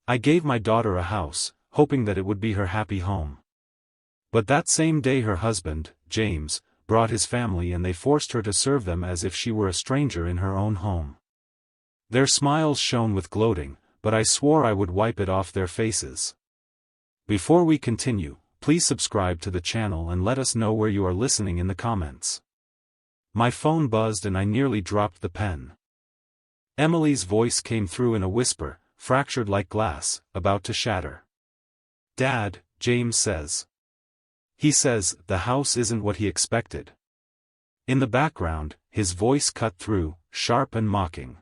I gave my daughter a house, hoping that it would be her happy home. But that same day her husband, James, brought his family and they forced her to serve them as if she were a stranger in her own home. Their smiles shone with gloating, but I swore I would wipe it off their faces. Before we continue, please subscribe to the channel and let us know where you are listening in the comments. My phone buzzed and I nearly dropped the pen. Emily's voice came through in a whisper, fractured like glass, about to shatter. "Dad," James says. He says, the house isn't what he expected. In the background, his voice cut through, sharp and mocking.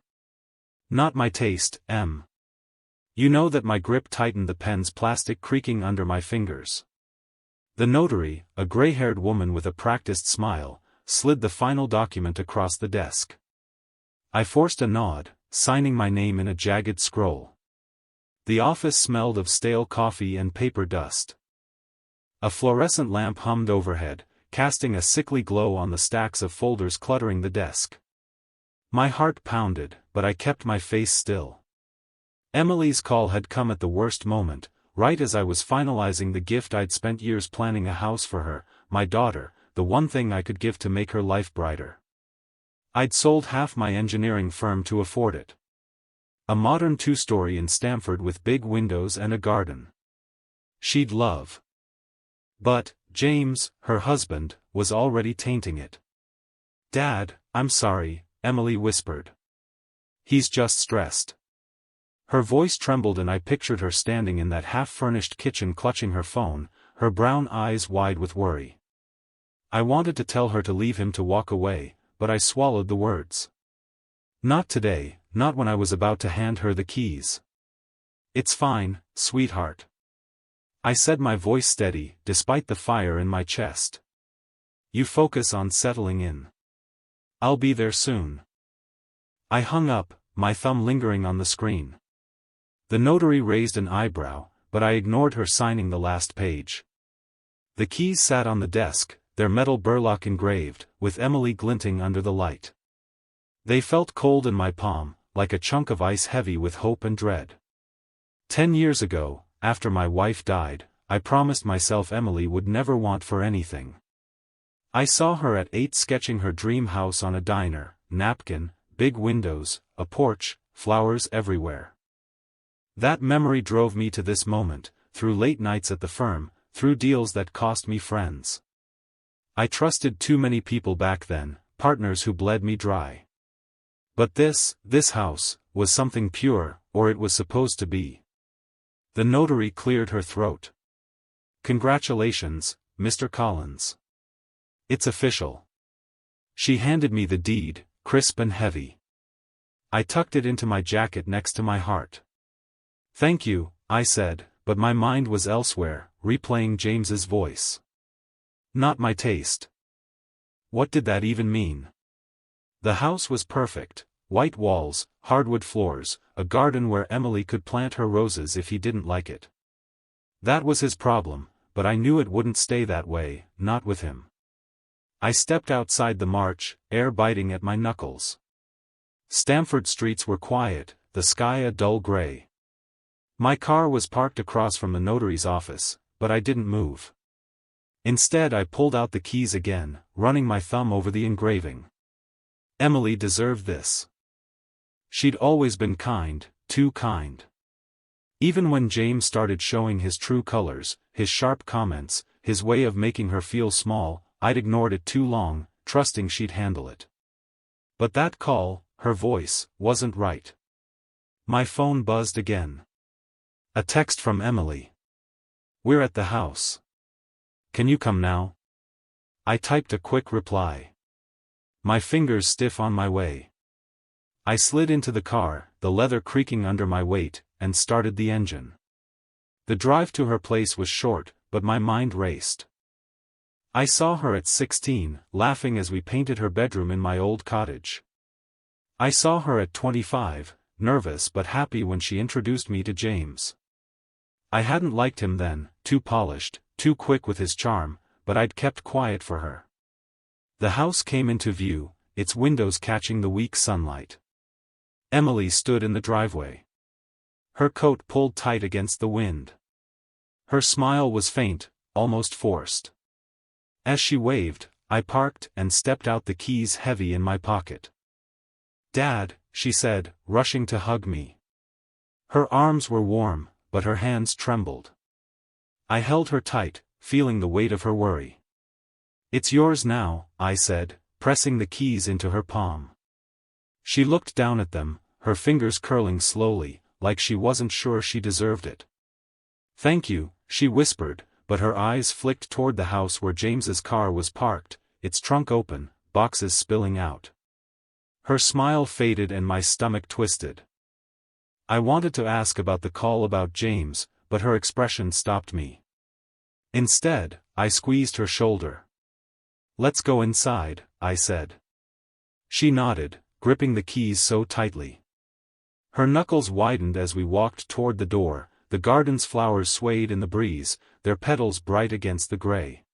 "Not my taste, Em." You know that my grip tightened, the pen's plastic creaking under my fingers. The notary, a gray-haired woman with a practiced smile, slid the final document across the desk. I forced a nod, signing my name in a jagged scroll. The office smelled of stale coffee and paper dust. A fluorescent lamp hummed overhead, casting a sickly glow on the stacks of folders cluttering the desk. My heart pounded, but I kept my face still. Emily's call had come at the worst moment, right as I was finalizing the gift I'd spent years planning, a house for her, my daughter, the one thing I could give to make her life brighter. I'd sold half my engineering firm to afford it. A modern two-story in Stamford with big windows and a garden. She'd love. But, James, her husband, was already tainting it. "Dad, I'm sorry," Emily whispered. "He's just stressed." Her voice trembled and I pictured her standing in that half-furnished kitchen clutching her phone, her brown eyes wide with worry. I wanted to tell her to leave him, to walk away, but I swallowed the words. Not today, not when I was about to hand her the keys. "It's fine, sweetheart," I said, my voice steady, despite the fire in my chest. "You focus on settling in. I'll be there soon." I hung up, my thumb lingering on the screen. The notary raised an eyebrow, but I ignored her, signing the last page. The keys sat on the desk, their metal burlock engraved, with Emily glinting under the light. They felt cold in my palm, like a chunk of ice, heavy with hope and dread. 10 years ago, after my wife died, I promised myself Emily would never want for anything. I saw her at 8 sketching her dream house on a diner, napkin, big windows, a porch, flowers everywhere. That memory drove me to this moment, through late nights at the firm, through deals that cost me friends. I trusted too many people back then, partners who bled me dry. But this house, was something pure, or it was supposed to be. The notary cleared her throat. "Congratulations, Mr. Collins. It's official." She handed me the deed, crisp and heavy. I tucked it into my jacket next to my heart. "Thank you," I said, but my mind was elsewhere, replaying James's voice. "Not my taste." What did that even mean? The house was perfect. White walls, hardwood floors, a garden where Emily could plant her roses if he didn't like it. That was his problem, but I knew it wouldn't stay that way, not with him. I stepped outside the march, air biting at my knuckles. Stamford streets were quiet, the sky a dull gray. My car was parked across from the notary's office, but I didn't move. Instead I pulled out the keys again, running my thumb over the engraving. Emily deserved this. She'd always been kind, too kind. Even when James started showing his true colors, his sharp comments, his way of making her feel small, I'd ignored it too long, trusting she'd handle it. But that call, her voice, wasn't right. My phone buzzed again. A text from Emily. "We're at the house. Can you come now?" I typed a quick reply. My fingers stiff on my way. I slid into the car, the leather creaking under my weight, and started the engine. The drive to her place was short, but my mind raced. I saw her at 16, laughing as we painted her bedroom in my old cottage. I saw her at 25, nervous but happy when she introduced me to James. I hadn't liked him then, too polished, too quick with his charm, but I'd kept quiet for her. The house came into view, its windows catching the weak sunlight. Emily stood in the driveway. Her coat pulled tight against the wind. Her smile was faint, almost forced. As she waved, I parked and stepped out, the keys heavy in my pocket. "Dad," she said, rushing to hug me. Her arms were warm, but her hands trembled. I held her tight, feeling the weight of her worry. "It's yours now," I said, pressing the keys into her palm. She looked down at them, her fingers curling slowly, like she wasn't sure she deserved it. "Thank you," she whispered, but her eyes flicked toward the house where James's car was parked, its trunk open, boxes spilling out. Her smile faded and my stomach twisted. I wanted to ask about the call about James, but her expression stopped me. Instead, I squeezed her shoulder. "Let's go inside," I said. She nodded, gripping the keys so tightly. Her knuckles widened as we walked toward the door. The garden's flowers swayed in the breeze, their petals bright against the gray.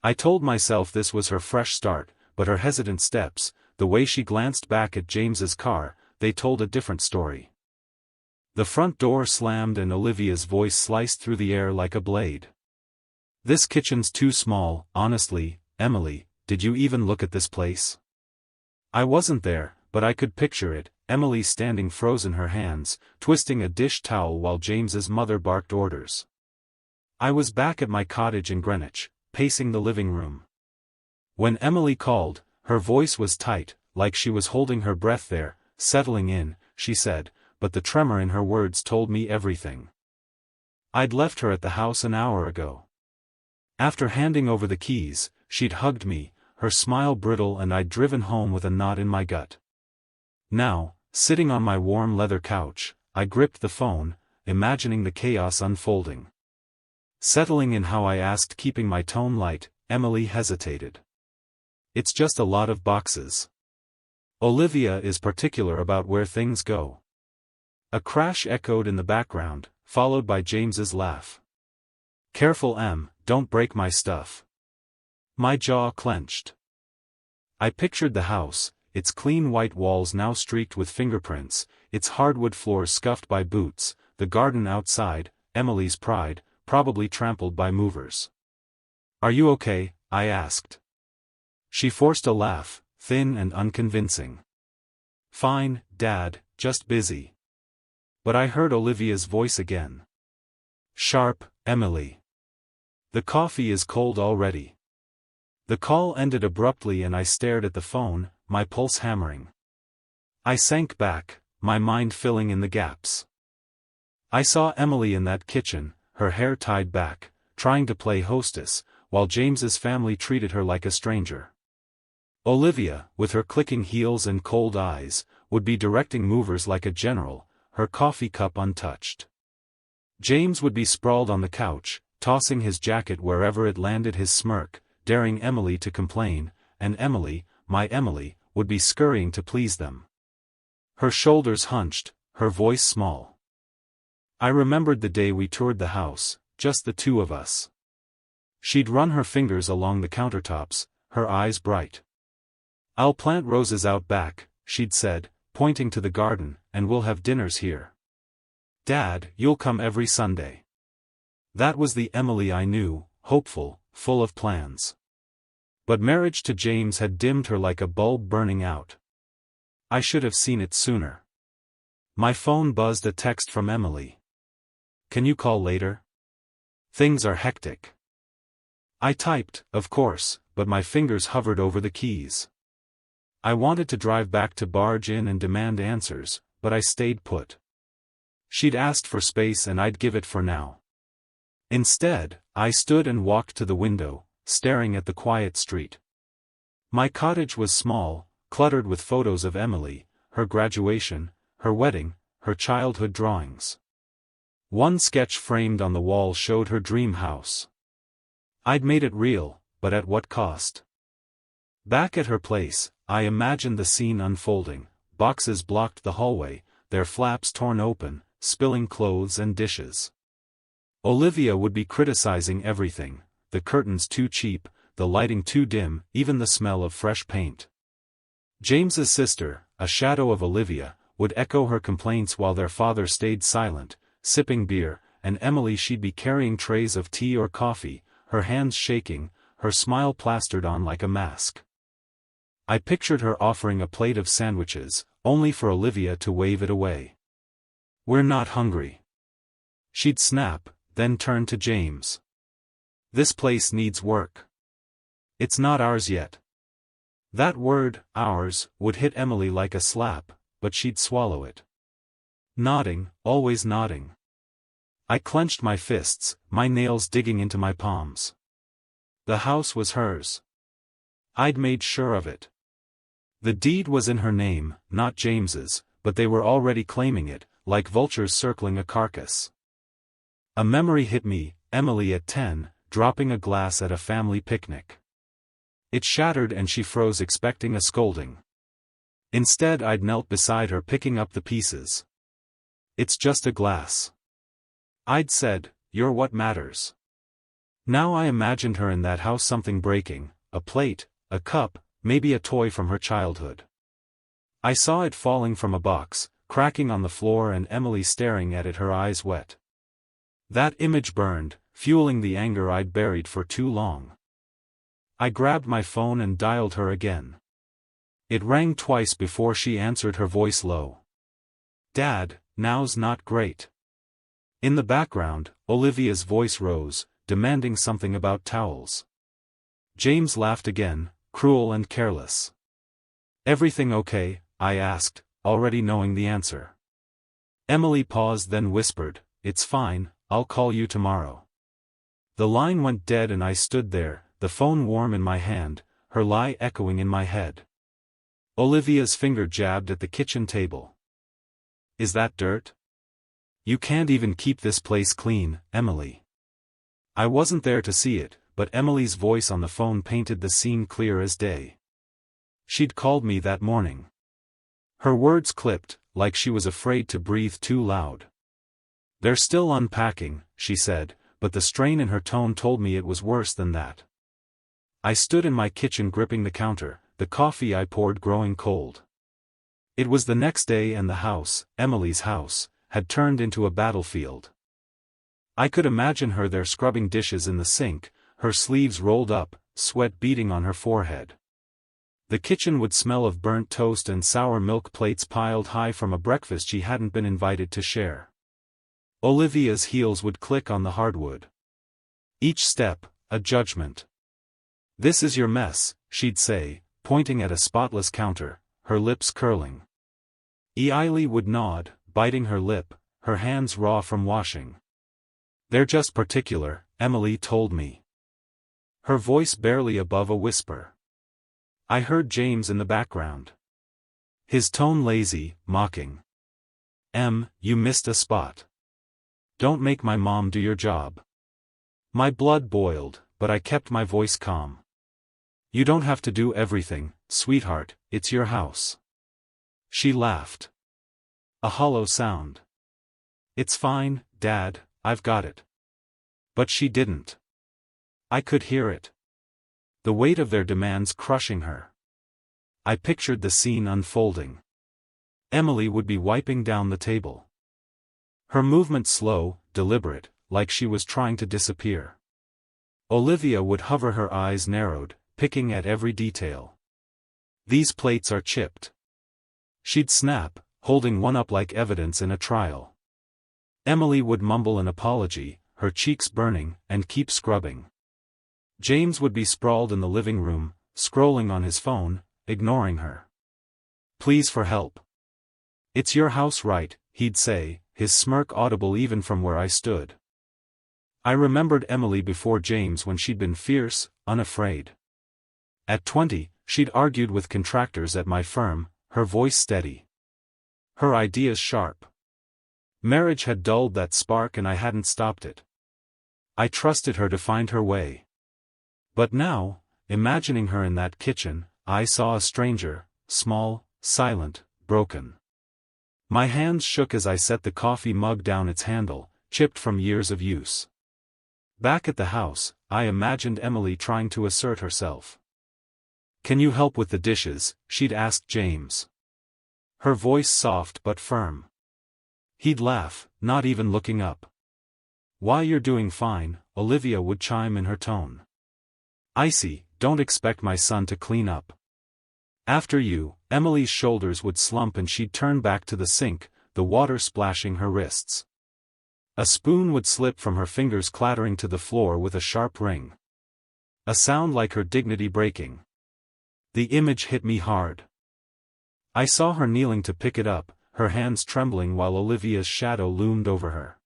I told myself this was her fresh start, but her hesitant steps, the way she glanced back at James's car, they told a different story. The front door slammed and Olivia's voice sliced through the air like a blade. "This kitchen's too small, honestly, Emily, did you even look at this place?" I wasn't there, but I could picture it, Emily standing frozen, her hands, twisting a dish towel while James's mother barked orders. I was back at my cottage in Greenwich, pacing the living room. When Emily called, her voice was tight, like she was holding her breath there. "Settling in," she said, but the tremor in her words told me everything. I'd left her at the house an hour ago. After handing over the keys, she'd hugged me, her smile brittle, and I'd driven home with a knot in my gut. Now, sitting on my warm leather couch, I gripped the phone, imagining the chaos unfolding. Settling in, how I asked, keeping my tone light. Emily hesitated. "It's just a lot of boxes. Olivia is particular about where things go." A crash echoed in the background, followed by James's laugh. "Careful, Em, don't break my stuff." My jaw clenched. I pictured the house, its clean white walls now streaked with fingerprints, its hardwood floors scuffed by boots, the garden outside, Emily's pride, probably trampled by movers. "Are you okay?" I asked. She forced a laugh, thin and unconvincing. "Fine, Dad, just busy." But I heard Olivia's voice again. "Sharp, Emily. The coffee is cold already." The call ended abruptly and I stared at the phone, my pulse hammering. I sank back, my mind filling in the gaps. I saw Emily in that kitchen, her hair tied back, trying to play hostess, while James's family treated her like a stranger. Olivia, with her clicking heels and cold eyes, would be directing movers like a general, her coffee cup untouched. James would be sprawled on the couch, tossing his jacket wherever it landed, his smirk, daring Emily to complain, and Emily, my Emily, would be scurrying to please them. Her shoulders hunched, her voice small. I remembered the day we toured the house, just the two of us. She'd run her fingers along the countertops, her eyes bright. "I'll plant roses out back," she'd said, pointing to the garden, "and we'll have dinners here. Dad, you'll come every Sunday." That was the Emily I knew, hopeful, full of plans. But marriage to James had dimmed her like a bulb burning out. I should have seen it sooner. My phone buzzed, a text from Emily. "Can you call later? Things are hectic." I typed, of course, but my fingers hovered over the keys. I wanted to drive back to barge in and demand answers, but I stayed put. She'd asked for space and I'd give it for now. Instead, I stood and walked to the window, staring at the quiet street. My cottage was small, cluttered with photos of Emily, her graduation, her wedding, her childhood drawings. One sketch framed on the wall showed her dream house. I'd made it real, but at what cost? Back at her place, I imagined the scene unfolding. Boxes blocked the hallway, their flaps torn open, spilling clothes and dishes. Olivia would be criticizing everything, the curtains too cheap, the lighting too dim, even the smell of fresh paint. James's sister, a shadow of Olivia, would echo her complaints while their father stayed silent, sipping beer, and Emily she'd be carrying trays of tea or coffee, her hands shaking, her smile plastered on like a mask. I pictured her offering a plate of sandwiches, only for Olivia to wave it away. "We're not hungry." She'd snap, then turn to James. "This place needs work. It's not ours yet." That word, ours, would hit Emily like a slap, but she'd swallow it. Nodding, always nodding. I clenched my fists, my nails digging into my palms. The house was hers. I'd made sure of it. The deed was in her name, not James's, but they were already claiming it, like vultures circling a carcass. A memory hit me, Emily at 10, dropping a glass at a family picnic. It shattered and she froze expecting a scolding. Instead I'd knelt beside her picking up the pieces. "It's just a glass," I'd said, "you're what matters." Now I imagined her in that house, something breaking, a plate, a cup, maybe a toy from her childhood. I saw it falling from a box, cracking on the floor, and Emily staring at it, her eyes wet. That image burned, fueling the anger I'd buried for too long. I grabbed my phone and dialed her again. It rang twice before she answered, her voice low. "Dad, now's not great." In the background, Olivia's voice rose, demanding something about towels. James laughed again, cruel and careless. "Everything okay?" I asked, already knowing the answer. Emily paused, then whispered, "It's fine, I'll call you tomorrow." The line went dead and I stood there, the phone warm in my hand, her lie echoing in my head. Olivia's finger jabbed at the kitchen table. "Is that dirt? You can't even keep this place clean, Emily." I wasn't there to see it, but Emily's voice on the phone painted the scene clear as day. She'd called me that morning. Her words clipped, like she was afraid to breathe too loud. "They're still unpacking," she said, but the strain in her tone told me it was worse than that. I stood in my kitchen gripping the counter, the coffee I poured growing cold. It was the next day and the house, Emily's house, had turned into a battlefield. I could imagine her there scrubbing dishes in the sink, her sleeves rolled up, sweat beading on her forehead. The kitchen would smell of burnt toast and sour milk, plates piled high from a breakfast she hadn't been invited to share. Olivia's heels would click on the hardwood. Each step, a judgment. "This is your mess," she'd say, pointing at a spotless counter, her lips curling. Eily would nod, biting her lip, her hands raw from washing. "They're just particular," Emily told me. Her voice barely above a whisper. I heard James in the background. His tone lazy, mocking. You missed a spot. Don't make my mom do your job." My blood boiled, but I kept my voice calm. "You don't have to do everything, sweetheart, it's your house." She laughed. A hollow sound. "It's fine, Dad, I've got it." But she didn't. I could hear it. The weight of their demands crushing her. I pictured the scene unfolding. Emily would be wiping down the table. Her movement slow, deliberate, like she was trying to disappear. Olivia would hover, her eyes narrowed, picking at every detail. "These plates are chipped." She'd snap, holding one up like evidence in a trial. Emily would mumble an apology, her cheeks burning, and keep scrubbing. James would be sprawled in the living room, scrolling on his phone, ignoring her. "Please for help." "It's your house, right?" he'd say, his smirk audible even from where I stood. I remembered Emily before James, when she'd been fierce, unafraid. At 20, she'd argued with contractors at my firm, her voice steady. Her ideas sharp. Marriage had dulled that spark and I hadn't stopped it. I trusted her to find her way. But now, imagining her in that kitchen, I saw a stranger, small, silent, broken. My hands shook as I set the coffee mug down, its handle, chipped from years of use. Back at the house, I imagined Emily trying to assert herself. "Can you help with the dishes?" she'd asked James. her voice soft but firm. He'd laugh, not even looking up. "Why, you're doing fine," Olivia would chime in her tone. "Icy, don't expect my son to clean up." "After you." Emily's shoulders would slump and she'd turn back to the sink, the water splashing her wrists. A spoon would slip from her fingers, clattering to the floor with a sharp ring. A sound like her dignity breaking. The image hit me hard. I saw her kneeling to pick it up, her hands trembling while Olivia's shadow loomed over her.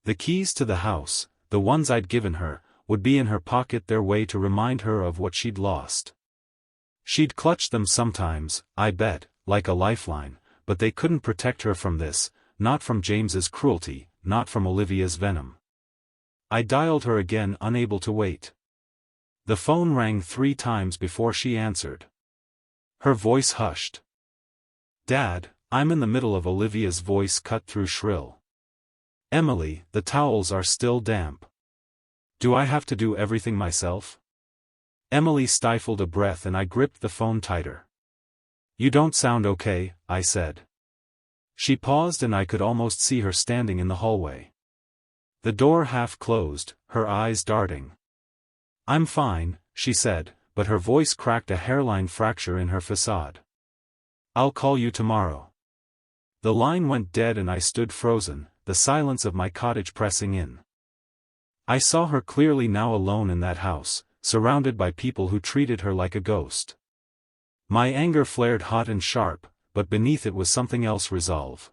The keys to the house, the ones I'd given her, would be in her pocket, their way to remind her of what she'd lost. She'd clutch them sometimes, I bet, like a lifeline, but they couldn't protect her from this, not from James's cruelty, not from Olivia's venom. I dialed her again, unable to wait. The phone rang 3 times before she answered. Her voice hushed. "Dad, I'm in the middle of." Olivia's voice cut through shrill. "Emily, the towels are still damp. Do I have to do everything myself?" Emily stifled a breath and I gripped the phone tighter. "You don't sound okay," I said. She paused and I could almost see her standing in the hallway. The door half closed, her eyes darting. "I'm fine," she said, but her voice cracked a hairline fracture in her facade. "I'll call you tomorrow." The line went dead and I stood frozen, the silence of my cottage pressing in. I saw her clearly now, alone in that house, surrounded by people who treated her like a ghost. My anger flared hot and sharp, but beneath it was something else: resolve.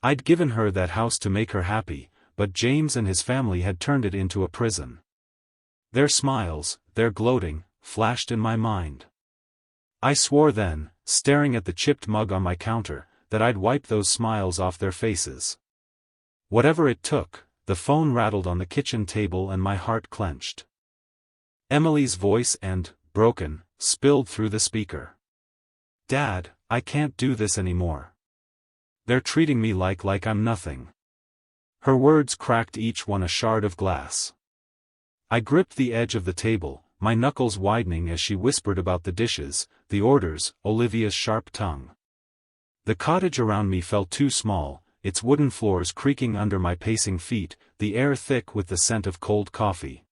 I'd given her that house to make her happy, but James and his family had turned it into a prison. Their smiles, their gloating, flashed in my mind. I swore then, staring at the chipped mug on my counter, that I'd wipe those smiles off their faces. Whatever it took. The phone rattled on the kitchen table and my heart clenched. Emily's voice, and, broken, spilled through the speaker. "Dad, I can't do this anymore. They're treating me like I'm nothing." Her words cracked, each one a shard of glass. I gripped the edge of the table, my knuckles widening as she whispered about the dishes, the orders, Olivia's sharp tongue. The cottage around me felt too small, its wooden floors creaking under my pacing feet, the air thick with the scent of cold coffee.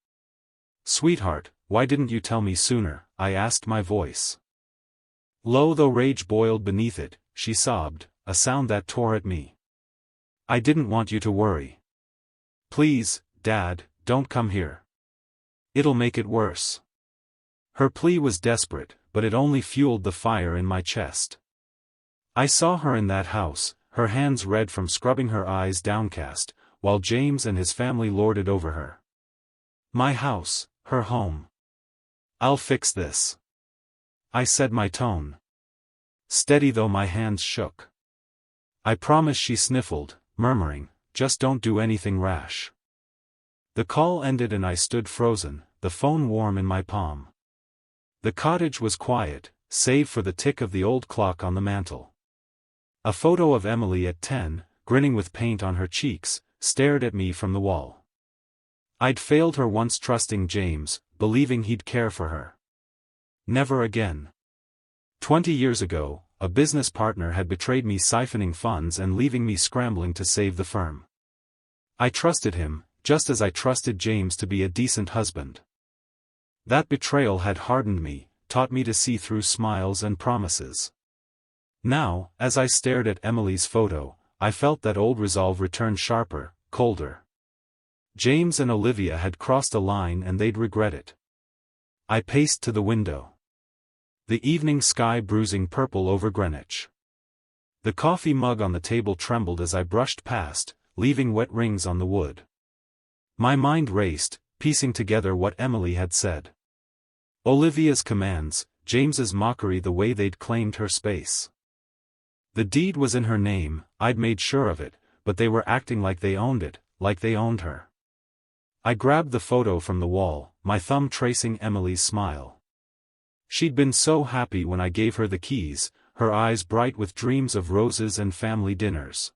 "Sweetheart, why didn't you tell me sooner?" I asked, my voice low though rage boiled beneath it. She sobbed, a sound that tore at me. "I didn't want you to worry. Please, Dad, don't come here. It'll make it worse." Her plea was desperate, but it only fueled the fire in my chest. I saw her in that house, her hands red from scrubbing, her eyes downcast, while James and his family lorded over her. My house, her home. "I'll fix this," I said, my tone steady though my hands shook. "I promise." She sniffled, murmuring, "Just don't do anything rash." The call ended and I stood frozen, the phone warm in my palm. The cottage was quiet, save for the tick of the old clock on the mantel. A photo of Emily at 10, grinning with paint on her cheeks, stared at me from the wall. I'd failed her once, trusting James, believing he'd care for her. Never again. 20 years ago, a business partner had betrayed me, siphoning funds and leaving me scrambling to save the firm. I trusted him, just as I trusted James to be a decent husband. That betrayal had hardened me, taught me to see through smiles and promises. Now, as I stared at Emily's photo, I felt that old resolve return, sharper, colder. James and Olivia had crossed a line and they'd regret it. I paced to the window. The evening sky bruising purple over Greenwich. The coffee mug on the table trembled as I brushed past, leaving wet rings on the wood. My mind raced, piecing together what Emily had said. Olivia's commands, James's mockery, the way they'd claimed her space. The deed was in her name, I'd made sure of it, but they were acting like they owned it, like they owned her. I grabbed the photo from the wall, my thumb tracing Emily's smile. She'd been so happy when I gave her the keys, her eyes bright with dreams of roses and family dinners.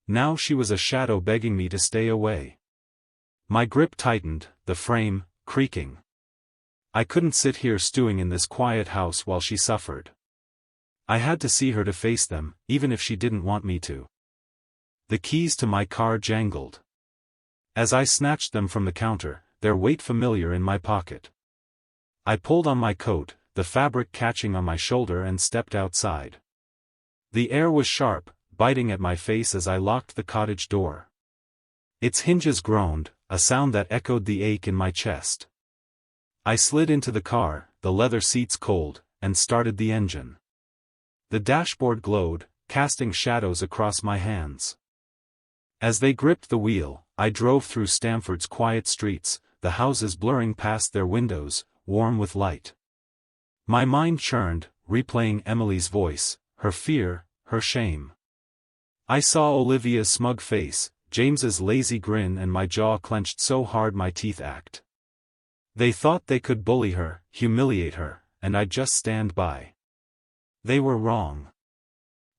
Now she was a shadow begging me to stay away. My grip tightened, the frame, creaking. I couldn't sit here stewing in this quiet house while she suffered. I had to see her to face them, even if she didn't want me to. The keys to my car jangled. As I snatched them from the counter, their weight familiar in my pocket. I pulled on my coat, the fabric catching on my shoulder, and stepped outside. The air was sharp, biting at my face as I locked the cottage door. Its hinges groaned, a sound that echoed the ache in my chest. I slid into the car, the leather seats cold, and started the engine. The dashboard glowed, casting shadows across my hands. As they gripped the wheel, I drove through Stamford's quiet streets, the houses blurring past their windows, warm with light. My mind churned, replaying Emily's voice, her fear, her shame. I saw Olivia's smug face, James's lazy grin, and my jaw clenched so hard my teeth ached. They thought they could bully her, humiliate her, and I'd just stand by. They were wrong.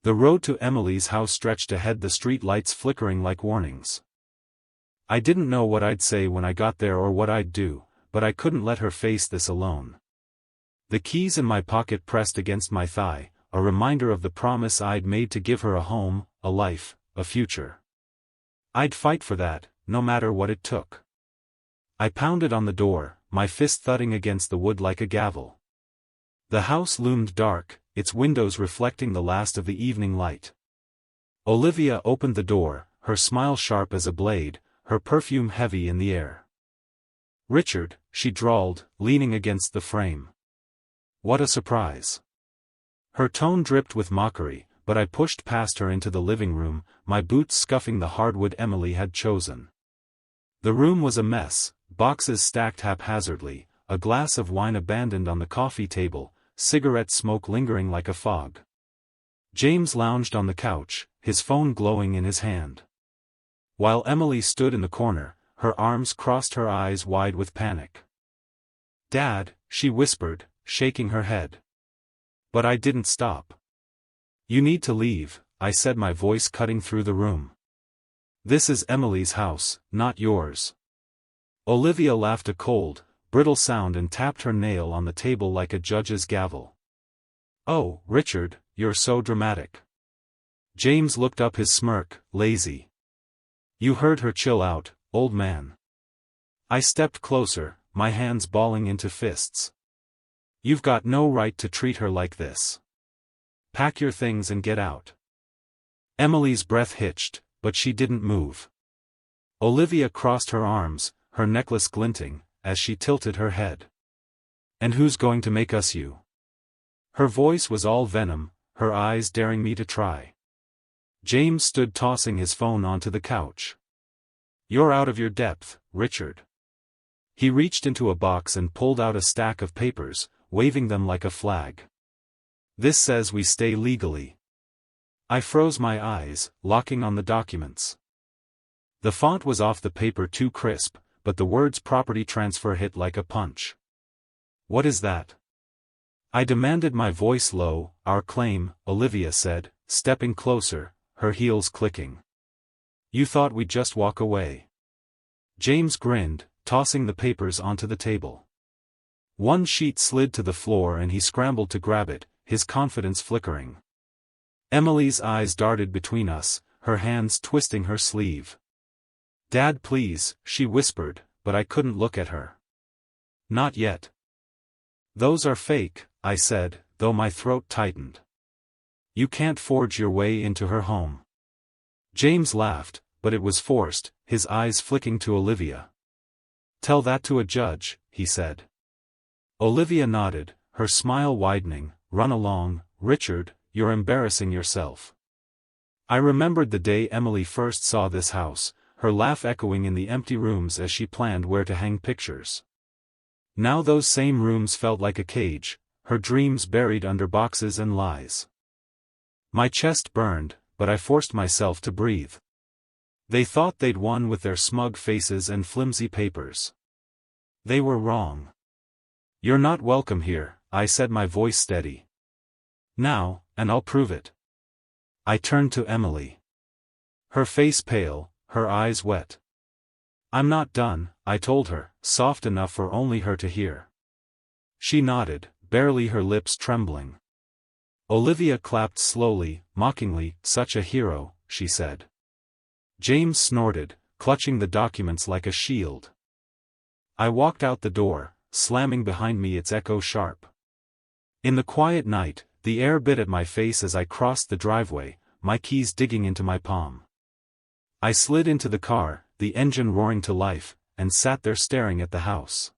The road to Emily's house stretched ahead, the street lights flickering like warnings. I didn't know what I'd say when I got there or what I'd do, but I couldn't let her face this alone. The keys in my pocket pressed against my thigh, a reminder of the promise I'd made to give her a home, a life, a future. I'd fight for that, no matter what it took. I pounded on the door, my fist thudding against the wood like a gavel. The house loomed dark, its windows reflecting the last of the evening light. Olivia opened the door, her smile sharp as a blade, her perfume heavy in the air. "Richard," she drawled, leaning against the frame. "What a surprise." Her tone dripped with mockery, but I pushed past her into the living room, my boots scuffing the hardwood Emily had chosen. The room was a mess, boxes stacked haphazardly, a glass of wine abandoned on the coffee table, cigarette smoke lingering like a fog. James lounged on the couch, his phone glowing in his hand. While Emily stood in the corner, her arms crossed, her eyes wide with panic. "Dad," she whispered, shaking her head. But I didn't stop. "You need to leave," I said, my voice cutting through the room. "This is Emily's house, not yours." Olivia laughed, a cold, brittle sound, and tapped her nail on the table like a judge's gavel. "Oh, Richard, you're so dramatic." James looked up, his smirk, lazy. "You heard her, chill out, old man." I stepped closer, my hands balling into fists. "You've got no right to treat her like this. Pack your things and get out." Emily's breath hitched, but she didn't move. Olivia crossed her arms, her necklace glinting, as she tilted her head. "And who's going to make us you?" Her voice was all venom, her eyes daring me to try. James stood, tossing his phone onto the couch. "You're out of your depth, Richard." He reached into a box and pulled out a stack of papers, waving them like a flag. "This says we stay legally." I froze my eyes, locking on the documents. The font was off, the paper too crisp, but the words property transfer hit like a punch. "What is that?" I demanded, my voice low. "Our claim," Olivia said, stepping closer, her heels clicking. "You thought we'd just walk away." James grinned, tossing the papers onto the table. One sheet slid to the floor and he scrambled to grab it, his confidence flickering. Emily's eyes darted between us, her hands twisting her sleeve. "Dad, please," she whispered, but I couldn't look at her. "Not yet." "Those are fake," I said, though my throat tightened. "You can't forge your way into her home." James laughed, but it was forced, his eyes flicking to Olivia. "Tell that to a judge," he said. Olivia nodded, her smile widening. "Run along, Richard, you're embarrassing yourself." I remembered the day Emily first saw this house, her laugh echoing in the empty rooms as she planned where to hang pictures. Now those same rooms felt like a cage, her dreams buried under boxes and lies. My chest burned, but I forced myself to breathe. They thought they'd won with their smug faces and flimsy papers. They were wrong. "You're not welcome here," I said, my voice steady. "Now, and I'll prove it." I turned to Emily. Her face pale, her eyes wet. "I'm not done," I told her, soft enough for only her to hear. She nodded, barely, her lips trembling. Olivia clapped slowly, mockingly. "Such a hero," she said. James snorted, clutching the documents like a shield. I walked out the door, slamming behind me its echo sharp. In the quiet night, the air bit at my face as I crossed the driveway, my keys digging into my palm. I slid into the car, the engine roaring to life, and sat there staring at the house.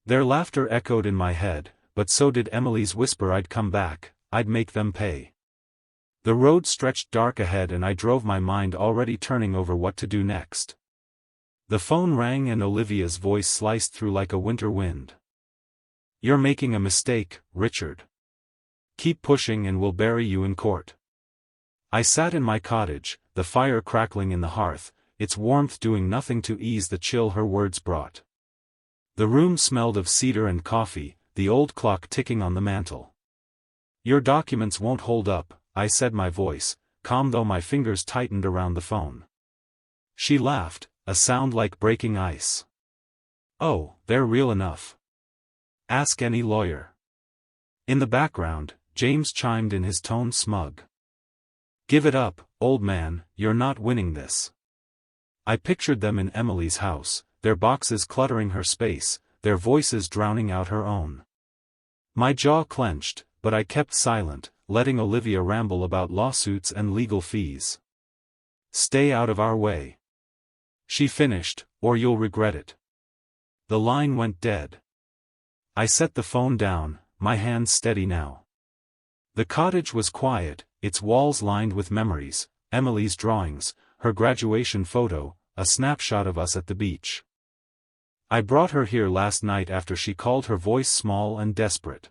Their laughter echoed in my head, but so did Emily's whisper I'd come back, I'd make them pay. The road stretched dark ahead and I drove, my mind already turning over what to do next. The phone rang and Olivia's voice sliced through like a winter wind. "You're making a mistake, Richard. Keep pushing and we'll bury you in court." I sat in my cottage, the fire crackling in the hearth, its warmth doing nothing to ease the chill her words brought. The room smelled of cedar and coffee, the old clock ticking on the mantel. "Your documents won't hold up," I said, my voice, calm though my fingers tightened around the phone. She laughed, a sound like breaking ice. "Oh, they're real enough. Ask any lawyer." In the background, James chimed in, his tone smug. "Give it up, old man, you're not winning this." I pictured them in Emily's house, their boxes cluttering her space, their voices drowning out her own. My jaw clenched, but I kept silent, letting Olivia ramble about lawsuits and legal fees. "Stay out of our way," she finished, "or you'll regret it." The line went dead. I set the phone down, my hands steady now. The cottage was quiet, its walls lined with memories, Emily's drawings, her graduation photo, a snapshot of us at the beach. "I brought her here last night after," she called, her voice small and desperate.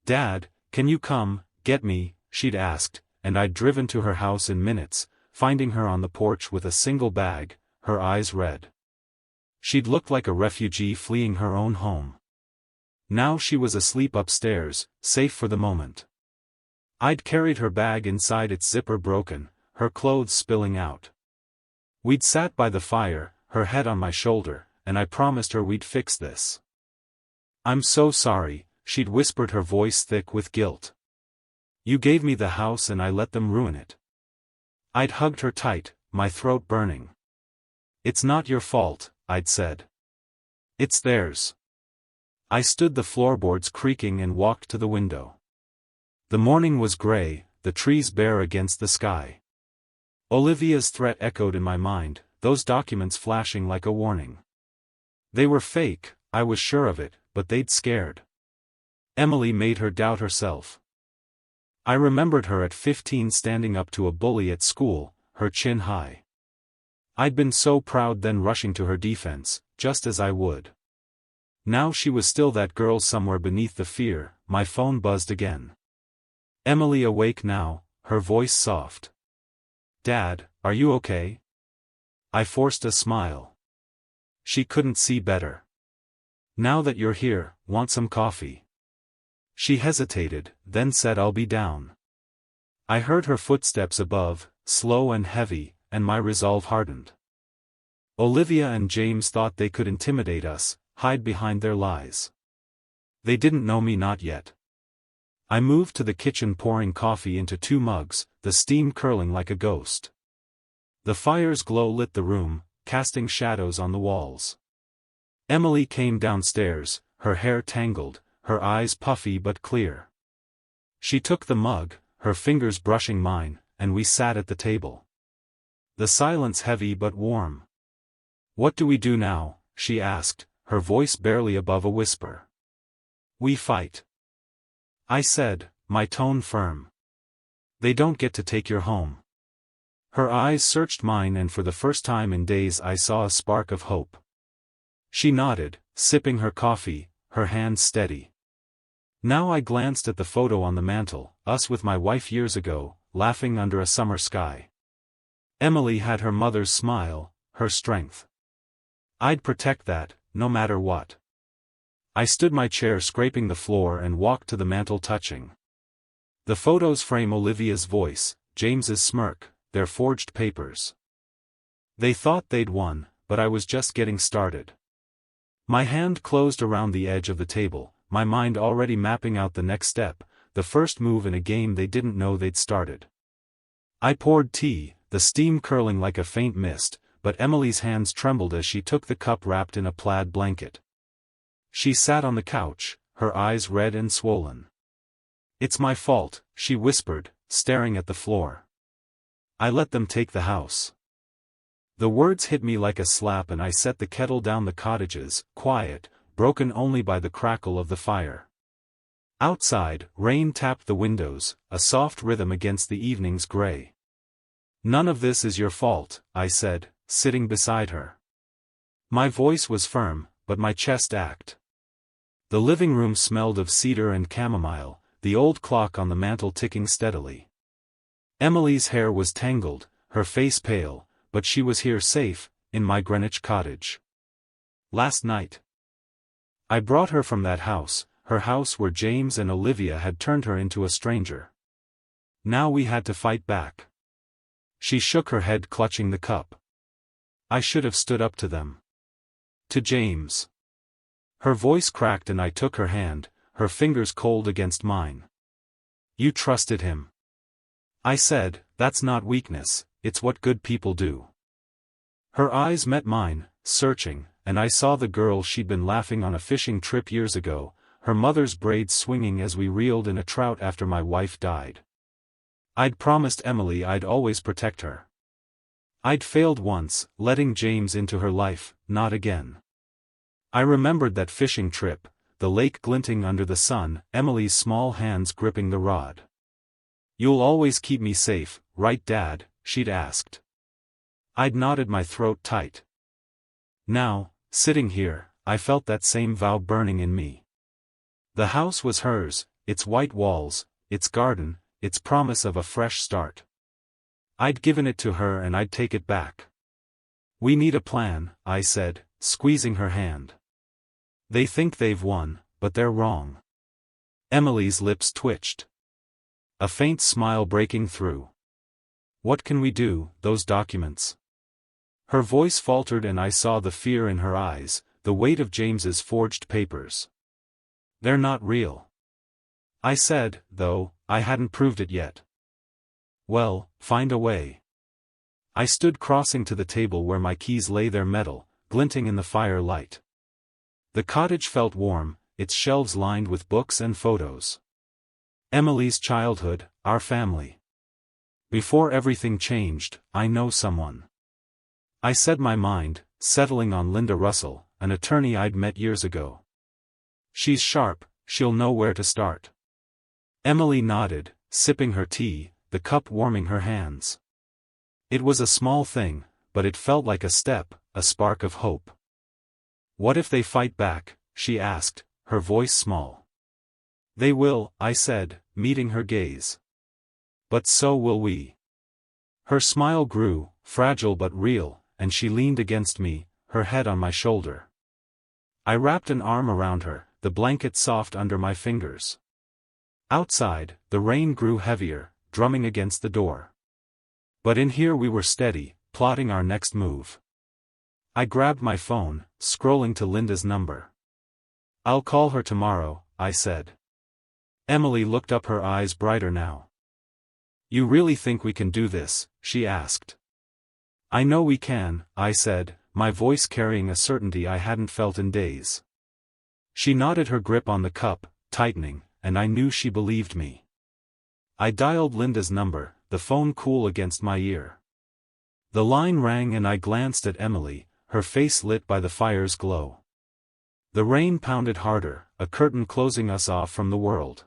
"Dad, can you come, get me?" she'd asked, and I'd driven to her house in minutes, finding her on the porch with a single bag, her eyes red. She'd looked like a refugee fleeing her own home. Now she was asleep upstairs, safe for the moment. I'd carried her bag inside, its zipper broken, her clothes spilling out. We'd sat by the fire, her head on my shoulder, and I promised her we'd fix this. "I'm so sorry," she'd whispered, her voice thick with guilt. "You gave me the house and I let them ruin it." I'd hugged her tight, my throat burning. "It's not your fault," I'd said. "It's theirs." I stood the floorboards creaking and walked to the window. The morning was gray, the trees bare against the sky. Olivia's threat echoed in my mind, those documents flashing like a warning. They were fake, I was sure of it, but they'd scared. Emily made her doubt herself. I remembered her at 15 standing up to a bully at school, her chin high. I'd been so proud then, rushing to her defense, just as I would. Now she was still that girl somewhere beneath the fear. My phone buzzed again. Emily awake now, her voice soft. "Dad, are you okay?" I forced a smile. She couldn't see better. "Now that you're here, want some coffee?" She hesitated, then said, "I'll be down." I heard her footsteps above, slow and heavy, and my resolve hardened. Olivia and James thought they could intimidate us, hide behind their lies. They didn't know me, not yet. I moved to the kitchen, pouring coffee into 2 mugs, the steam curling like a ghost. The fire's glow lit the room, casting shadows on the walls. Emily came downstairs, her hair tangled, her eyes puffy but clear. She took the mug, her fingers brushing mine, and we sat at the table. The silence heavy but warm. "What do we do now?" she asked, her voice barely above a whisper. "We fight," I said, my tone firm. "They don't get to take your home." Her eyes searched mine, and for the first time in days I saw a spark of hope. She nodded, sipping her coffee, her hands steady. Now I glanced at the photo on the mantel, us with my wife years ago, laughing under a summer sky. Emily had her mother's smile, her strength. I'd protect that, no matter what. I stood my chair, scraping the floor, and walked to the mantel, touching. The photos frame Olivia's voice, James's smirk, their forged papers. They thought they'd won, but I was just getting started. My hand closed around the edge of the table, my mind already mapping out the next step, the first move in a game they didn't know they'd started. I poured tea, the steam curling like a faint mist, but Emily's hands trembled as she took the cup wrapped in a plaid blanket. She sat on the couch, her eyes red and swollen. "It's my fault," she whispered, staring at the floor. "I let them take the house." The words hit me like a slap and I set the kettle down. The cottages, quiet, broken only by the crackle of the fire. Outside, rain tapped the windows, a soft rhythm against the evening's gray. "None of this is your fault," I said, sitting beside her. My voice was firm, but my chest ached. The living room smelled of cedar and chamomile, the old clock on the mantel ticking steadily. Emily's hair was tangled, her face pale, but she was here safe, in my Greenwich cottage. Last night. I brought her from that house, her house where James and Olivia had turned her into a stranger. Now we had to fight back. She shook her head, clutching the cup. "I should have stood up to them. To James." Her voice cracked and I took her hand, her fingers cold against mine. "You trusted him." I said, "That's not weakness, it's what good people do." Her eyes met mine, searching, and I saw the girl she'd been laughing on a fishing trip years ago, her mother's braids swinging as we reeled in a trout after my wife died. I'd promised Emily I'd always protect her. I'd failed once, letting James into her life, not again. I remembered that fishing trip, the lake glinting under the sun, Emily's small hands gripping the rod. "You'll always keep me safe, right, Dad?" she'd asked. I'd nodded, my throat tight. Now, sitting here, I felt that same vow burning in me. The house was hers, its white walls, its garden, its promise of a fresh start. I'd given it to her and I'd take it back. "We need a plan," I said, squeezing her hand. "They think they've won, but they're wrong." Emily's lips twitched. A faint smile breaking through. "What can we do? Those documents." Her voice faltered and I saw the fear in her eyes, the weight of James's forged papers. "They're not real." I said, though I hadn't proved it yet. "Well, find a way." I stood crossing to the table where my keys lay, their metal, glinting in the firelight. The cottage felt warm, its shelves lined with books and photos. Emily's childhood, our family. Before everything changed, I know someone. I said my mind, settling on Linda Russell, an attorney I'd met years ago. "She's sharp, she'll know where to start." Emily nodded, sipping her tea, the cup warming her hands. It was a small thing, but it felt like a step, a spark of hope. "What if they fight back?" she asked, her voice small. "They will," I said, meeting her gaze. "But so will we." Her smile grew, fragile but real, and she leaned against me, her head on my shoulder. I wrapped an arm around her, the blanket soft under my fingers. Outside, the rain grew heavier, drumming against the door. But in here we were steady, plotting our next move. I grabbed my phone, scrolling to Linda's number. "I'll call her tomorrow," I said. Emily looked up, her eyes brighter now. "You really think we can do this?" she asked. "I know we can," I said, my voice carrying a certainty I hadn't felt in days. She nodded, her grip on the cup, tightening, and I knew she believed me. I dialed Linda's number, the phone cool against my ear. The line rang and I glanced at Emily, her face lit by the fire's glow. The rain pounded harder, a curtain closing us off from the world.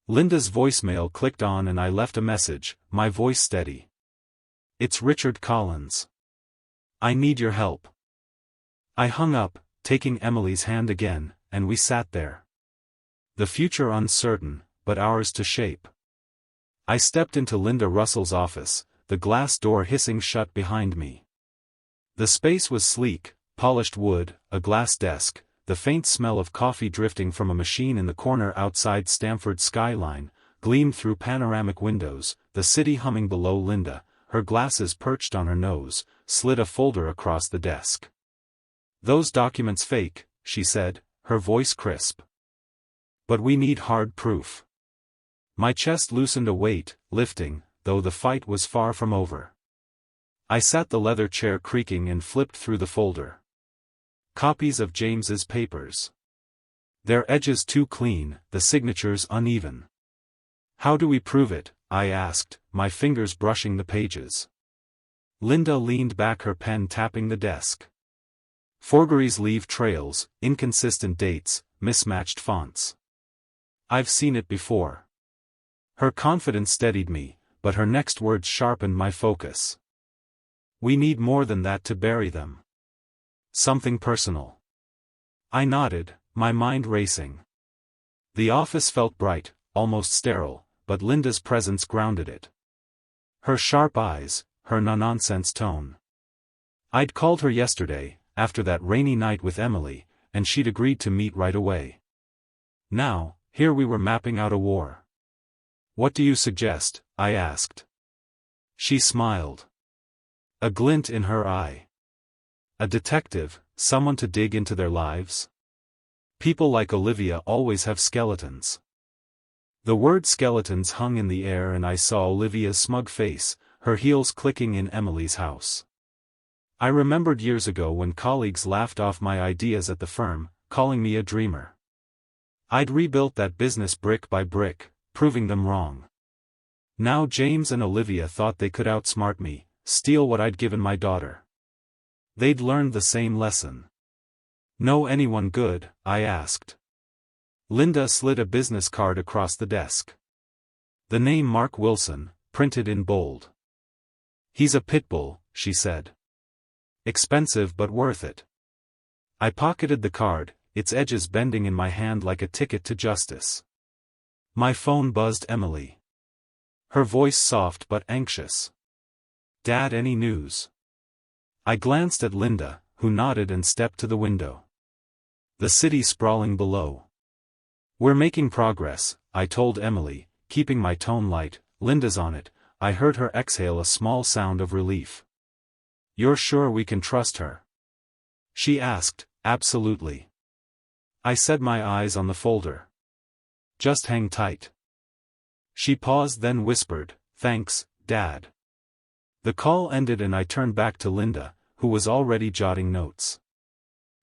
Linda's voicemail clicked on and I left a message, my voice steady. "It's Richard Collins. I need your help." I hung up, taking Emily's hand again, and we sat there. The future uncertain, but ours to shape. I stepped into Linda Russell's office, the glass door hissing shut behind me. The space was sleek, polished wood, a glass desk, the faint smell of coffee drifting from a machine in the corner outside. Stamford's skyline gleamed through panoramic windows, the city humming below. Linda, her glasses perched on her nose, slid a folder across the desk. "Those documents fake," she said, her voice crisp. "But we need hard proof." My chest loosened a weight, lifting, though the fight was far from over. I sat the leather chair creaking and flipped through the folder. Copies of James's papers. Their edges too clean, the signatures uneven. How do we prove it? I asked, my fingers brushing the pages. Linda leaned back, her pen tapping the desk. Forgeries leave trails, inconsistent dates, mismatched fonts. I've seen it before. Her confidence steadied me, but her next words sharpened my focus. We need more than that to bury them. Something personal. I nodded, my mind racing. The office felt bright, almost sterile, but Linda's presence grounded it. Her sharp eyes, her no-nonsense tone. I'd called her yesterday, after that rainy night with Emily, and she'd agreed to meet right away. Now, here we were mapping out a war. What do you suggest? I asked. She smiled. A glint in her eye. A detective, someone to dig into their lives? People like Olivia always have skeletons. The word skeletons hung in the air and I saw Olivia's smug face, her heels clicking in Emily's house. I remembered years ago when colleagues laughed off my ideas at the firm, calling me a dreamer. I'd rebuilt that business brick by brick, proving them wrong. Now James and Olivia thought they could outsmart me, steal what I'd given my daughter. They'd learned the same lesson. Know anyone good? I asked. Linda slid a business card across the desk. The name Mark Wilson, printed in bold. He's a pit bull, she said. Expensive but worth it. I pocketed the card, its edges bending in my hand like a ticket to justice. My phone buzzed Emily. Her voice soft but anxious. Dad, any news? I glanced at Linda, who nodded and stepped to the window. The city sprawling below. We're making progress, I told Emily, keeping my tone light. Linda's on it. I heard her exhale a small sound of relief. You're sure we can trust her? She asked. Absolutely. I said, my eyes on the folder. Just hang tight. She paused, then whispered, thanks, Dad. The call ended and I turned back to Linda, who was already jotting notes.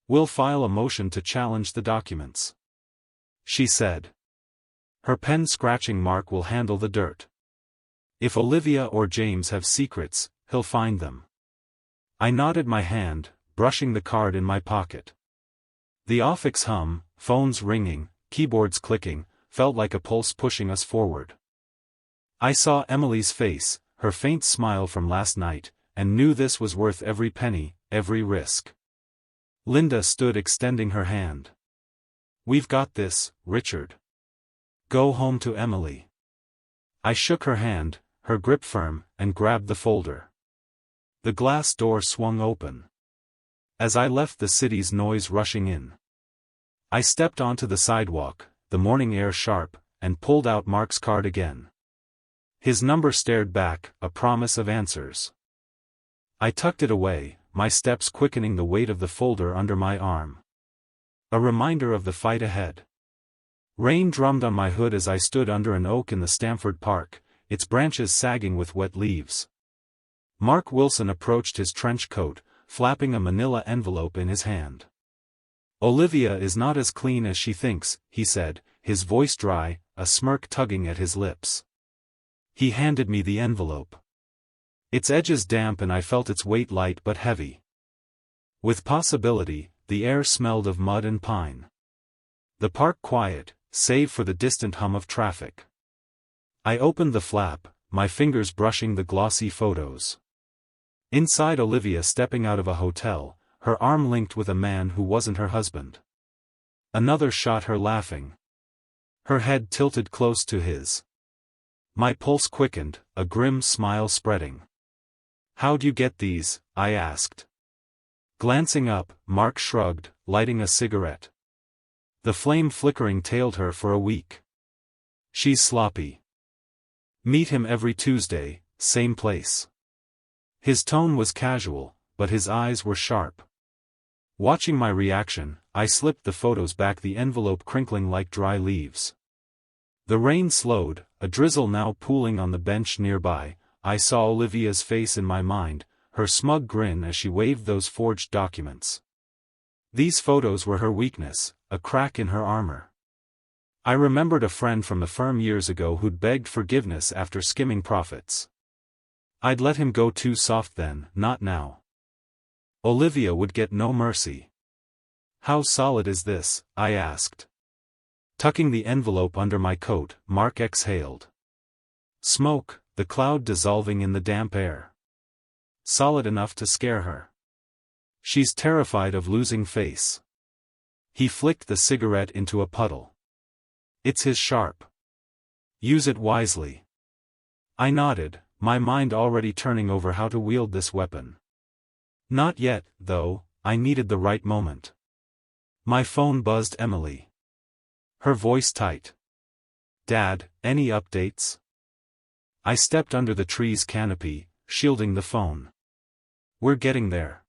We'll file a motion to challenge the documents, she said. Her pen scratching. Mark will handle the dirt. If Olivia or James have secrets, he'll find them. I nodded, my hand, brushing the card in my pocket. The office hum, phones ringing, keyboards clicking, felt like a pulse pushing us forward. I saw Emily's face, her faint smile from last night, and knew this was worth every penny, every risk. Linda stood extending her hand. We've got this, Richard. Go home to Emily. I shook her hand, her grip firm, and grabbed the folder. The glass door swung open. As I left, the city's noise rushing in. I stepped onto the sidewalk, the morning air sharp, and pulled out Mark's card again. His number stared back, a promise of answers. I tucked it away, my steps quickening, the weight of the folder under my arm. A reminder of the fight ahead. Rain drummed on my hood as I stood under an oak in the Stamford Park, its branches sagging with wet leaves. Mark Wilson approached, his trench coat, flapping a manila envelope in his hand. Olivia is not as clean as she thinks, he said, his voice dry, a smirk tugging at his lips. He handed me the envelope. Its edges damp and I felt its weight light but heavy. With possibility, the air smelled of mud and pine. The park quiet, save for the distant hum of traffic. I opened the flap, my fingers brushing the glossy photos. Inside, Olivia stepping out of a hotel, her arm linked with a man who wasn't her husband. Another shot, her laughing. Her head tilted close to his. My pulse quickened, a grim smile spreading. How'd you get these? I asked. Glancing up, Mark shrugged, lighting a cigarette. The flame flickering tailed her for a week. She's sloppy. Meet him every Tuesday, same place. His tone was casual, but his eyes were sharp. Watching my reaction, I slipped the photos back, the envelope crinkling like dry leaves. The rain slowed, a drizzle now pooling on the bench nearby, I saw Olivia's face in my mind, her smug grin as she waved those forged documents. These photos were her weakness, a crack in her armor. I remembered a friend from the firm years ago who'd begged forgiveness after skimming profits. I'd let him go too soft then, not now. Olivia would get no mercy. "How solid is this?" I asked. Tucking the envelope under my coat, Mark exhaled. "Smoke," the cloud dissolving in the damp air. "Solid enough to scare her. She's terrified of losing face." He flicked the cigarette into a puddle. "It's his sharp. Use it wisely." I nodded, my mind already turning over how to wield this weapon. Not yet, though, I needed the right moment. My phone buzzed. Emily. Her voice tight. "Dad, any updates?" I stepped under the tree's canopy, shielding the phone. "We're getting there,"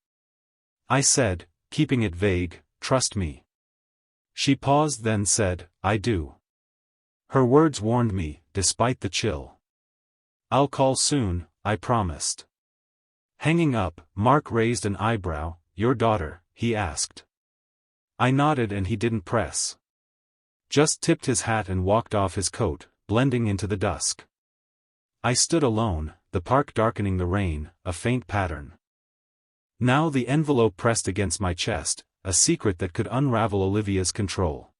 I said, keeping it vague, "trust me." She paused, then said, "I do." Her words warned me, despite the chill. "I'll call soon," I promised. Hanging up, Mark raised an eyebrow. "Your daughter?" he asked. I nodded and he didn't press. Just tipped his hat and walked off his coat, blending into the dusk. I stood alone, the park darkening, the rain, a faint pattern. Now the envelope pressed against my chest, a secret that could unravel Olivia's control.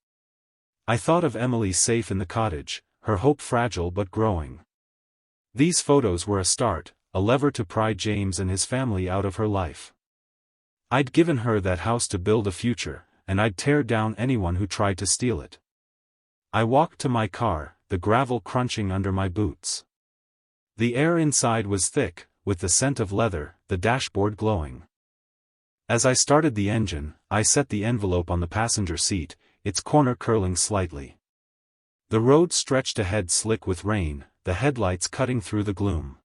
I thought of Emily safe in the cottage, her hope fragile but growing. These photos were a start, a lever to pry James and his family out of her life. I'd given her that house to build a future, and I'd tear down anyone who tried to steal it. I walked to my car, the gravel crunching under my boots. The air inside was thick, with the scent of leather, the dashboard glowing. As I started the engine, I set the envelope on the passenger seat, its corner curling slightly. The road stretched ahead slick with rain, the headlights cutting through the gloom.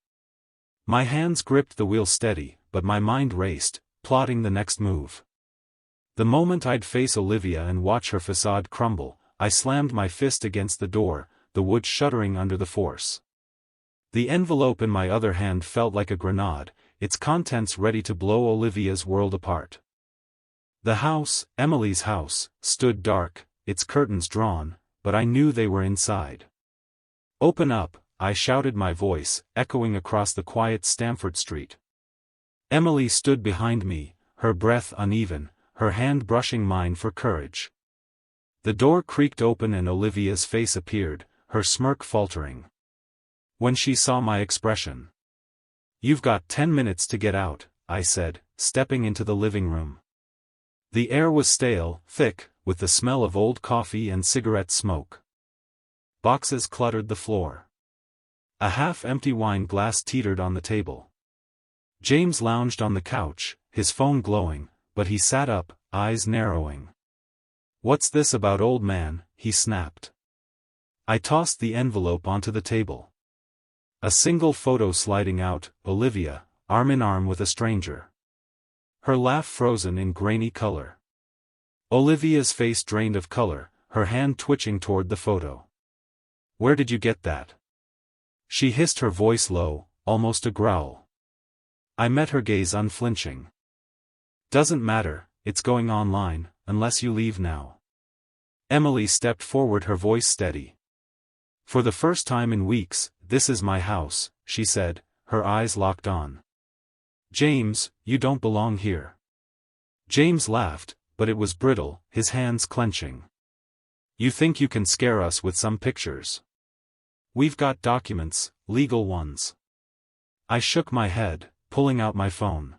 My hands gripped the wheel steady, but my mind raced, plotting the next move. The moment I'd face Olivia and watch her facade crumble, I slammed my fist against the door, the wood shuddering under the force. The envelope in my other hand felt like a grenade, its contents ready to blow Olivia's world apart. The house, Emily's house, stood dark, its curtains drawn, but I knew they were inside. "Open up," I shouted, my voice echoing across the quiet Stamford Street. Emily stood behind me, her breath uneven, her hand brushing mine for courage. The door creaked open and Olivia's face appeared, her smirk faltering. When she saw my expression, "You've got 10 minutes to get out," I said, stepping into the living room. The air was stale, thick, with the smell of old coffee and cigarette smoke. Boxes cluttered the floor. A half-empty wine glass teetered on the table. James lounged on the couch, his phone glowing, but he sat up, eyes narrowing. "What's this about, old man?" he snapped. I tossed the envelope onto the table. A single photo sliding out, Olivia, arm in arm with a stranger. Her laugh frozen in grainy color. Olivia's face drained of color, her hand twitching toward the photo. "Where did you get that?" She hissed, her voice low, almost a growl. I met her gaze unflinching. "Doesn't matter, it's going online, unless you leave now." Emily stepped forward, her voice steady. "For the first time in weeks, this is my house," she said, her eyes locked on. "James, you don't belong here." James laughed, but it was brittle, his hands clenching. "You think you can scare us with some pictures? We've got documents, legal ones." I shook my head, pulling out my phone.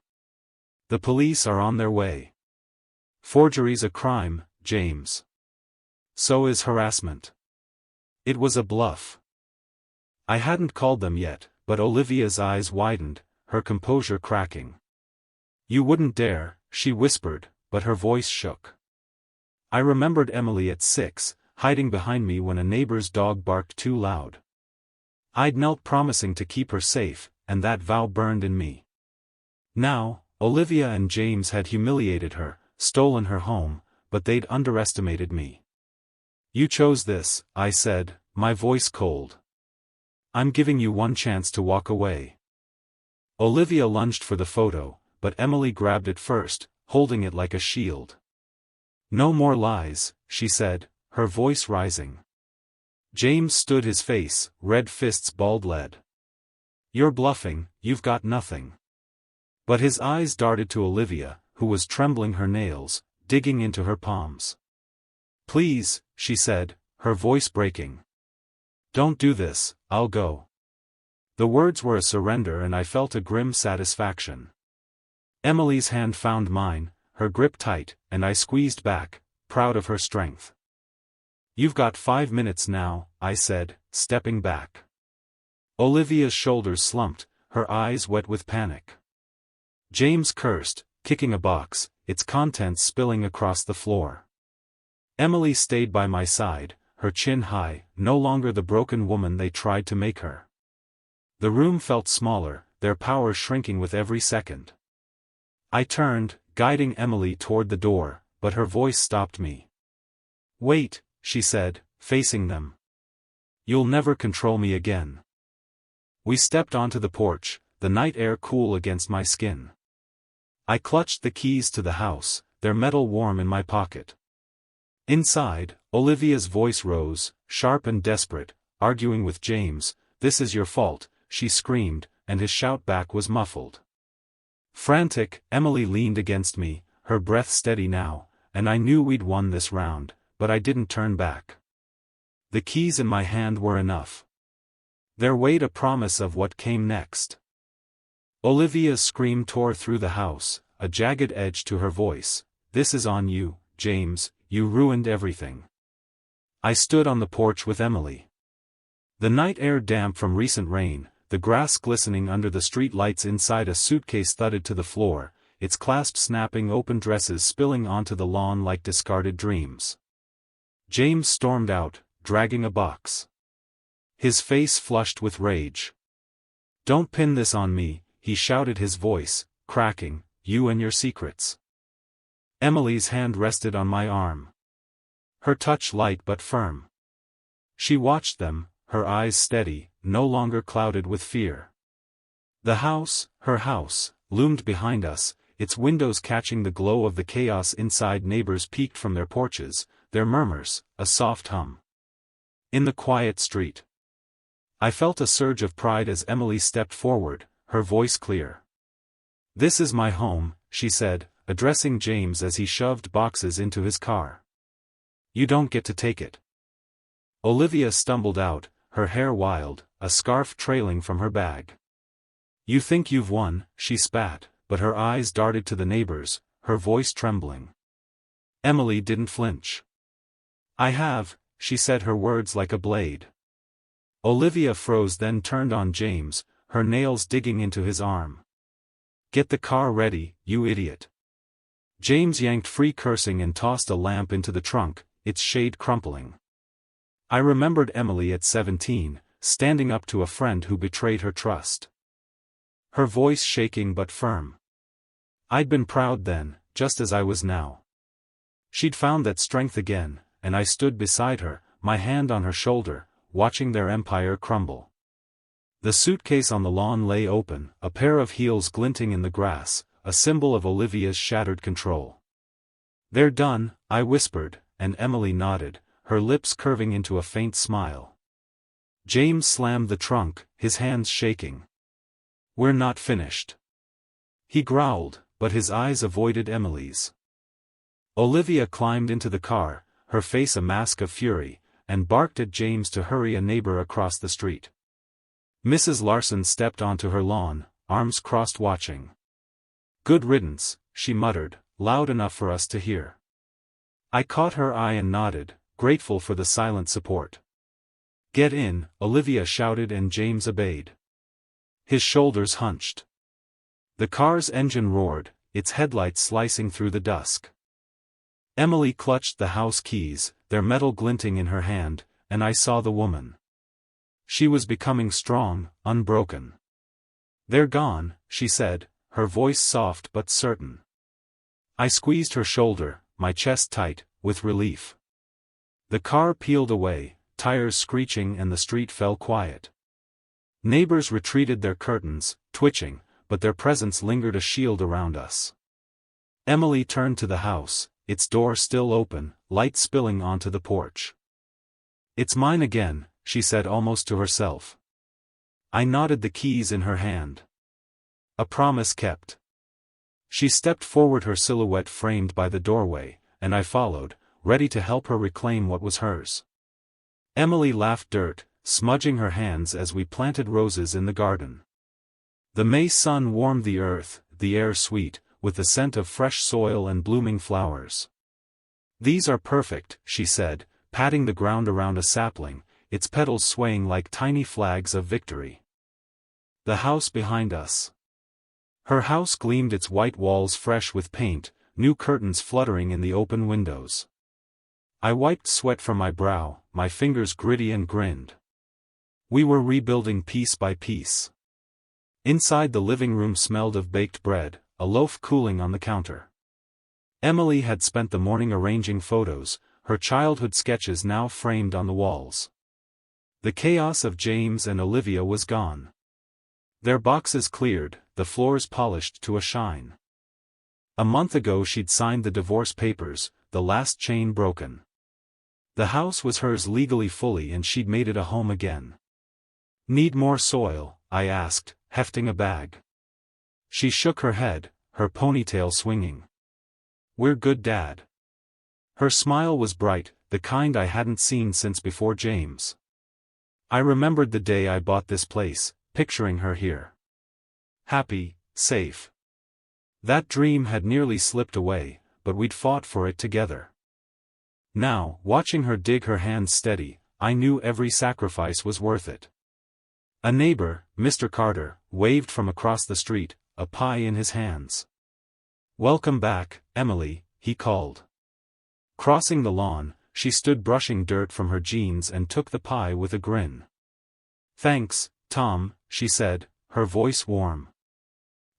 "The police are on their way. Forgery's a crime, James. So is harassment." It was a bluff. I hadn't called them yet, but Olivia's eyes widened, her composure cracking. "You wouldn't dare," she whispered, but her voice shook. I remembered Emily at 6, hiding behind me when a neighbor's dog barked too loud. I'd knelt promising to keep her safe, and that vow burned in me. Now, Olivia and James had humiliated her, stolen her home, but they'd underestimated me. "You chose this," I said, my voice cold. I'm giving you one chance to walk away. Olivia lunged for the photo, but Emily grabbed it first, holding it like a shield. No more lies, she said, her voice rising. James stood his face, red fists balled lead. You're bluffing, you've got nothing. But his eyes darted to Olivia, who was trembling, her nails digging into her palms. Please, she said, her voice breaking. Don't do this, I'll go. The words were a surrender and I felt a grim satisfaction. Emily's hand found mine, her grip tight, and I squeezed back, proud of her strength. You've got 5 minutes now, I said, stepping back. Olivia's shoulders slumped, her eyes wet with panic. James cursed, kicking a box, its contents spilling across the floor. Emily stayed by my side, her chin high, no longer the broken woman they tried to make her. The room felt smaller, their power shrinking with every second. I turned, guiding Emily toward the door, but her voice stopped me. Wait, she said, facing them. You'll never control me again. We stepped onto the porch, the night air cool against my skin. I clutched the keys to the house, their metal warm in my pocket. Inside, Olivia's voice rose, sharp and desperate, arguing with James. This is your fault, she screamed, and his shout back was muffled. Frantic, Emily leaned against me, her breath steady now, and I knew we'd won this round, but I didn't turn back. The keys in my hand were enough. There weighed a promise of what came next. Olivia's scream tore through the house, a jagged edge to her voice. This is on you, James, you ruined everything. I stood on the porch with Emily. The night air damp from recent rain, the grass glistening under the street lights. Inside, a suitcase thudded to the floor, its clasp snapping open, dresses spilling onto the lawn like discarded dreams. James stormed out, dragging a box. His face flushed with rage. Don't pin this on me, he shouted, his voice cracking, you and your secrets. Emily's hand rested on my arm. Her touch light but firm. She watched them, her eyes steady, no longer clouded with fear. The house, her house, loomed behind us, its windows catching the glow of the chaos inside. Neighbors peeked from their porches, their murmurs, a soft hum. In the quiet street, I felt a surge of pride as Emily stepped forward, her voice clear. This is my home, she said, addressing James as he shoved boxes into his car. You don't get to take it. Olivia stumbled out, her hair wild, a scarf trailing from her bag. You think you've won, she spat, but her eyes darted to the neighbors, her voice trembling. Emily didn't flinch. I have, she said, her words like a blade. Olivia froze, then turned on James, her nails digging into his arm. Get the car ready, you idiot. James yanked free, cursing, and tossed a lamp into the trunk, its shade crumpling. I remembered Emily at 17, standing up to a friend who betrayed her trust. Her voice shaking but firm. I'd been proud then, just as I was now. She'd found that strength again, and I stood beside her, my hand on her shoulder, watching their empire crumble. The suitcase on the lawn lay open, a pair of heels glinting in the grass, a symbol of Olivia's shattered control. They're done, I whispered, and Emily nodded, her lips curving into a faint smile. James slammed the trunk, his hands shaking. We're not finished. He growled, but his eyes avoided Emily's. Olivia climbed into the car, her face a mask of fury, and barked at James to hurry, a neighbor across the street. Mrs. Larson stepped onto her lawn, arms crossed, watching. Good riddance, she muttered, loud enough for us to hear. I caught her eye and nodded, grateful for the silent support. Get in, Olivia shouted, and James obeyed. His shoulders hunched. The car's engine roared, its headlights slicing through the dusk. Emily clutched the house keys, their metal glinting in her hand, and I saw the woman. She was becoming strong, unbroken. They're gone, she said, her voice soft but certain. I squeezed her shoulder, my chest tight, with relief. The car peeled away, tires screeching, and the street fell quiet. Neighbors retreated their curtains, twitching, but their presence lingered a shield around us. Emily turned to the house, its door still open, light spilling onto the porch. "It's mine again," she said almost to herself. I nodded, the keys in her hand. A promise kept. She stepped forward, her silhouette framed by the doorway, and I followed, ready to help her reclaim what was hers. Emily laughed, dirt smudging her hands as we planted roses in the garden. The May sun warmed the earth, the air sweet, with the scent of fresh soil and blooming flowers. "These are perfect," she said, patting the ground around a sapling, its petals swaying like tiny flags of victory. The house behind us. Her house gleamed, its white walls fresh with paint, new curtains fluttering in the open windows. I wiped sweat from my brow, my fingers gritty, and grinned. We were rebuilding piece by piece. Inside, the living room smelled of baked bread, a loaf cooling on the counter. Emily had spent the morning arranging photos, her childhood sketches now framed on the walls. The chaos of James and Olivia was gone. Their boxes cleared, the floors polished to a shine. A month ago she'd signed the divorce papers, the last chain broken. The house was hers legally, fully, and she'd made it a home again. "Need more soil?" I asked, hefting a bag. She shook her head, her ponytail swinging. "We're good, Dad." Her smile was bright, the kind I hadn't seen since before James. I remembered the day I bought this place, picturing her here. Happy, safe. That dream had nearly slipped away, but we'd fought for it together. Now, watching her dig her hands steady, I knew every sacrifice was worth it. A neighbor, Mr. Carter, waved from across the street, a pie in his hands. "Welcome back, Emily," he called. Crossing the lawn, she stood brushing dirt from her jeans and took the pie with a grin. "Thanks, Tom," she said, her voice warm.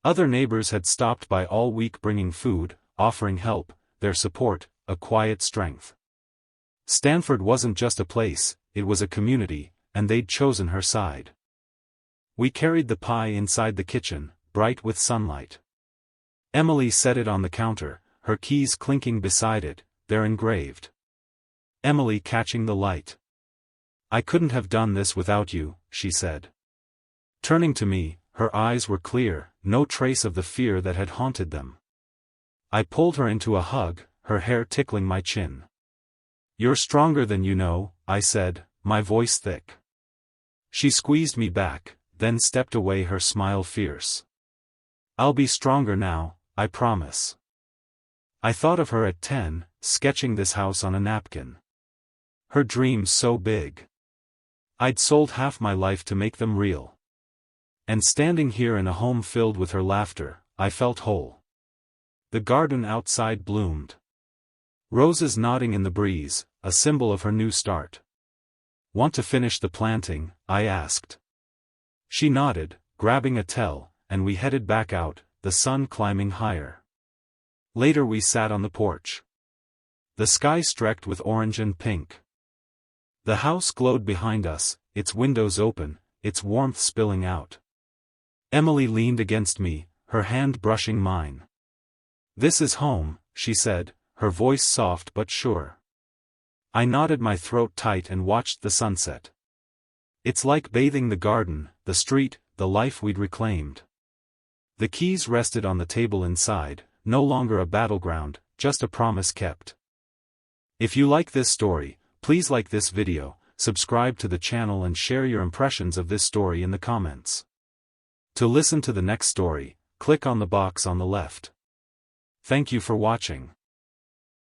Other neighbors had stopped by all week, bringing food, offering help, their support, a quiet strength. Stanford wasn't just a place, it was a community, and they'd chosen her side. We carried the pie inside the kitchen, bright with sunlight. Emily set it on the counter, her keys clinking beside it, they're engraved. Emily catching the light. "I couldn't have done this without you," she said. Turning to me, her eyes were clear, no trace of the fear that had haunted them. I pulled her into a hug, her hair tickling my chin. "You're stronger than you know," I said, my voice thick. She squeezed me back, then stepped away, her smile fierce. "I'll be stronger now, I promise." I thought of her at 10, sketching this house on a napkin. Her dreams so big. I'd sold half my life to make them real. And standing here in a home filled with her laughter, I felt whole. The garden outside bloomed. Roses nodding in the breeze, a symbol of her new start. "Want to finish the planting?" I asked. She nodded, grabbing a towel, and we headed back out, the sun climbing higher. Later we sat on the porch. The sky streaked with orange and pink. The house glowed behind us, its windows open, its warmth spilling out. Emily leaned against me, her hand brushing mine. "This is home," she said, her voice soft but sure. I nodded, my throat tight, and watched the sunset. It's like bathing the garden, the street, the life we'd reclaimed. The keys rested on the table inside, no longer a battleground, just a promise kept. If you like this story, please like this video, subscribe to the channel, and share your impressions of this story in the comments. To listen to the next story, click on the box on the left. Thank you for watching.